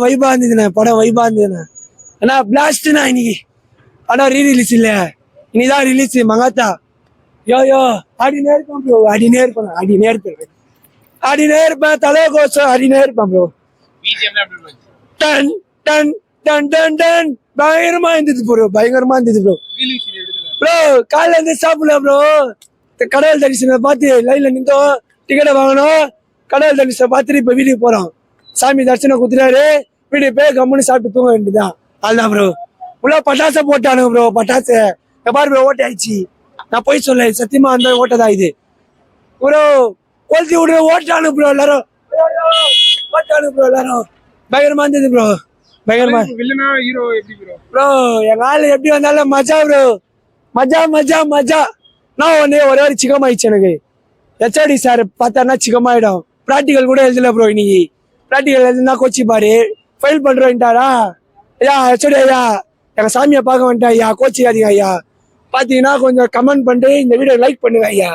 வைபா இருந்ததுண்ணே, படம் வைபா இருந்ததுண்ணே. ஆனா பிளாஸ்ட்ண்ணா இன்னைக்கு படம் ரீரிலீஸ் இல்ல, இன்னைதான் ரிலீஸ். மங்காத்தா யோ ஆடினே இருப்பேன் ப்ரோ, ஆடினே இருப்பேன் தலை கோஷம் ஆடினே இருப்பேன் bro. Done done done done done பயங்கரமா இருந்தது ப்ரோ, பயங்கரமா இருந்தது ப்ரோ. ப்ரோ காலைல இருந்து சாப்பிடல ப்ரோ, கடவுள் தரிசனம் பார்த்து லைன்ல நின்றோம், டிக்கெட்டை வாங்கணும், கடவுள் தரிசனம் பார்த்துட்டு இப்ப வீட்டுக்கு போறோம். சாமி தரிசனம் குத்துறாரு, வீட்டுக்கு போய் கம்முன்னு சாப்பிட்டு தூங்க வேண்டியதான். அதுதான் ப்ரோ. உள்ள பட்டாசை போட்டானுங்க ப்ரோ, பட்டாசு பாரு ப்ரோ, ஓட்டை ஆயிடுச்சு. நான் போய் சொல்ல, சத்தியமா அந்த ஓட்டை இது ப்ரோ. கொளுத்தி விடுற ஓட்டானு ப்ரோ, எல்லாரும் ஓட்டானு ப்ரோ, எல்லாரும் பயங்கரமா இருந்தது ப்ரோ, பயங்கரமா. ப்ரோ எங்க ஆளு எப்படி வந்தாலும் மஜா ப்ரோ, மஜா மஜா மஜா. நான் ஒரே ஒரு சிக்கம் ஆயிடுச்சு எனக்கு. ஹெச்ஓடி சார் பார்த்தாருன்னா சிக்கம் ஆயிடும். ப்ராக்டிகல் கூட எழுதல ப்ரோ இன்னைக்கு. ப்ராக்டிகல் எழுதுனா கோச்சி பாரு, ஃபெயில் பண்றோன்ட்டாரா. ஐயா ஹெச்ஓடி ஐயா, எங்க சாமியை பார்க்க வந்துட்டேன் ஐயா, கோச்சிக்காதீங்க ஐயா. பாத்தீங்கன்னா கொஞ்சம் கமெண்ட் பண்ணிட்டு இந்த வீடியோ லைக் பண்ணுங்க ஐயா.